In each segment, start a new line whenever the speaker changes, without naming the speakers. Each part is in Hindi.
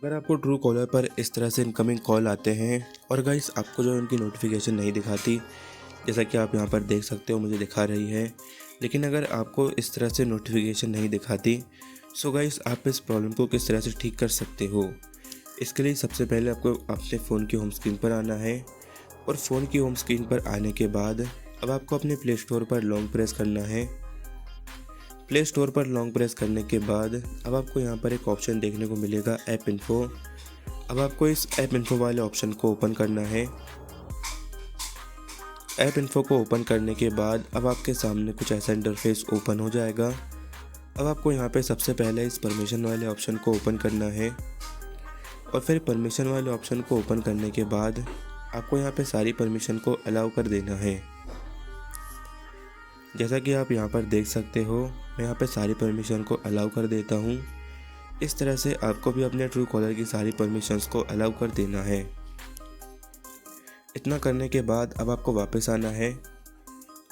अगर आपको ट्रू कॉलर पर इस तरह से इनकमिंग कॉल आते हैं और गाइस आपको जो है उनकी नोटिफिकेशन नहीं दिखाती, जैसा कि आप यहाँ पर देख सकते हो मुझे दिखा रही है, लेकिन अगर आपको इस तरह से नोटिफिकेशन नहीं दिखाती, सो गाइस आप इस प्रॉब्लम को किस तरह से ठीक कर सकते हो। इसके लिए सबसे पहले आपको अपने फ़ोन की होम स्क्रीन पर आना है और फ़ोन की होम स्क्रीन पर आने के बाद अब आपको अपने प्ले स्टोर पर लॉन्ग प्रेस करना है। प्ले स्टोर पर लॉन्ग प्रेस करने के बाद अब आपको यहाँ पर एक ऑप्शन देखने को मिलेगा ऐप इन्फो। अब आपको इस ऐप इन्फो वाले ऑप्शन को ओपन करना है। ऐप इन्फो को ओपन करने के बाद अब आपके सामने कुछ ऐसा इंटरफेस ओपन हो जाएगा। अब आपको यहाँ पे सबसे पहले इस परमिशन वाले ऑप्शन को ओपन करना है और फिर परमिशन वाले ऑप्शन को ओपन करने के बाद आपको यहाँ पे सारी परमिशन को अलाउ कर देना है। जैसा कि आप यहाँ पर देख सकते हो, मैं यहाँ पे सारी परमिशन को अलाउ कर देता हूँ। इस तरह से आपको भी अपने ट्रू कॉलर की सारी परमिशंस को अलाउ कर देना है। इतना करने के बाद अब आपको वापस आना है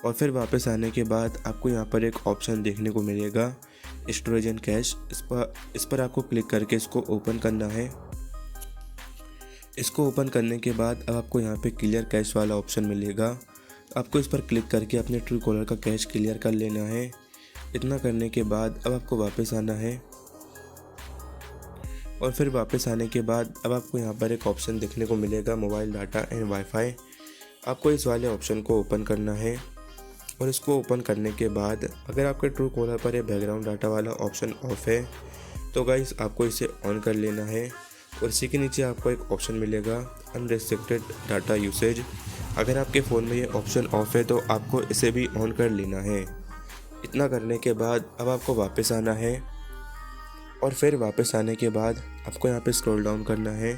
और फिर वापस आने के बाद आपको यहाँ पर एक ऑप्शन देखने को मिलेगा स्टोरेज एंड कैश। इस पर आपको क्लिक करके इसको ओपन करना है। इसको ओपन करने के बाद अब आपको यहाँ पे क्लियर कैश वाला ऑप्शन मिलेगा। आपको इस पर क्लिक करके अपने ट्रू कॉलर का कैश क्लियर कर लेना है। इतना करने के बाद अब आपको वापस आना है और फिर वापस आने के बाद अब आपको यहाँ पर एक ऑप्शन देखने को मिलेगा मोबाइल डाटा एंड वाईफाई। आपको इस वाले ऑप्शन को ओपन करना है और इसको ओपन करने के बाद अगर आपके ट्रू कॉलर पर ये बैकग्राउंड डाटा वाला ऑप्शन ऑफ है तो गाइस आपको इसे ऑन कर लेना है। और इसी के नीचे आपको एक ऑप्शन मिलेगा अनरिस्ट्रिक्टेड डाटा यूसेज। अगर आपके फ़ोन में ये ऑप्शन ऑफ है तो आपको इसे भी ऑन कर लेना है। इतना करने के बाद अब आपको वापस आना है और फिर वापस आने के बाद आपको यहाँ पे स्क्रॉल डाउन करना है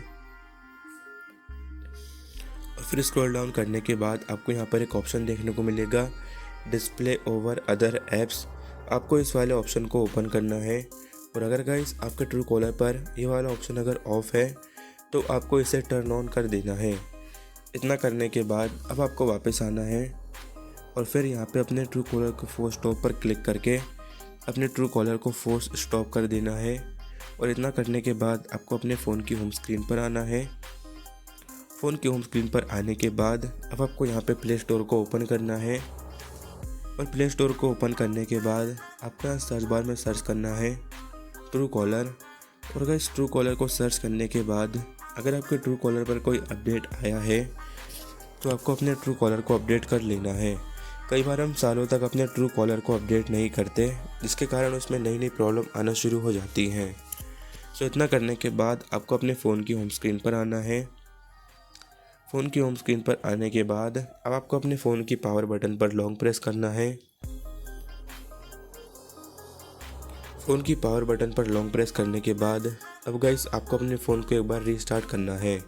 और फिर स्क्रॉल डाउन करने के बाद आपको यहाँ पर एक ऑप्शन देखने को मिलेगा डिस्प्ले ओवर अदर ऐप्स। आपको इस वाले ऑप्शन को ओपन करना है और अगर गाइस आपके ट्रू कॉलर पर ये वाला ऑप्शन अगर ऑफ है तो आपको इसे टर्न ऑन कर देना है। इतना करने के बाद अब आपको वापस आना है और फिर यहाँ पे अपने ट्रू कॉलर को फोर्स स्टॉप पर क्लिक करके अपने ट्रू कॉलर को फोर्स स्टॉप कर देना है। और इतना करने के बाद आपको अपने फ़ोन की होम स्क्रीन पर आना है। फ़ोन की होम स्क्रीन पर आने के बाद अब आपको यहाँ पे प्ले स्टोर को ओपन करना है और प्ले स्टोर को ओपन करने के बाद आपको यहाँ सर्च बार में सर्च करना है ट्रू कॉलर। और अगर इस ट्रू कॉलर को सर्च करने के बाद अगर आपके ट्रू कॉलर पर कोई अपडेट आया है तो आपको अपने ट्रू कॉलर को अपडेट कर लेना है। कई बार हम सालों तक अपने ट्रू कॉलर को अपडेट नहीं करते, जिसके कारण उसमें नई नई प्रॉब्लम आना शुरू हो जाती हैं। सो इतना करने के बाद आपको अपने फ़ोन की होम स्क्रीन पर आना है। फ़ोन की होम स्क्रीन पर आने के बाद अब आपको अपने फ़ोन की पावर बटन पर लॉन्ग प्रेस करना है। फ़ोन की पावर बटन पर लॉन्ग प्रेस करने के बाद अब गाइस आपको अपने फ़ोन को एक बार रीस्टार्ट करना है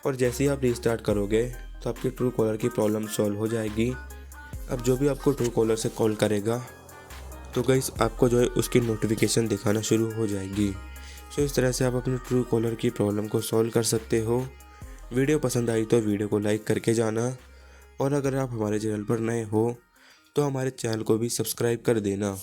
और जैसे ही आप रीस्टार्ट करोगे तो आपकी ट्रू कॉलर की प्रॉब्लम सॉल्व हो जाएगी। अब जो भी आपको ट्रू कॉलर से कॉल करेगा तो गाइस आपको जो है उसकी नोटिफिकेशन दिखाना शुरू हो जाएगी। सो इस तरह से आप अपने ट्रू कॉलर की प्रॉब्लम को सॉल्व कर सकते हो। वीडियो पसंद आई तो वीडियो को लाइक करके जाना और अगर आप हमारे चैनल पर नए हो तो हमारे चैनल को भी सब्सक्राइब कर देना।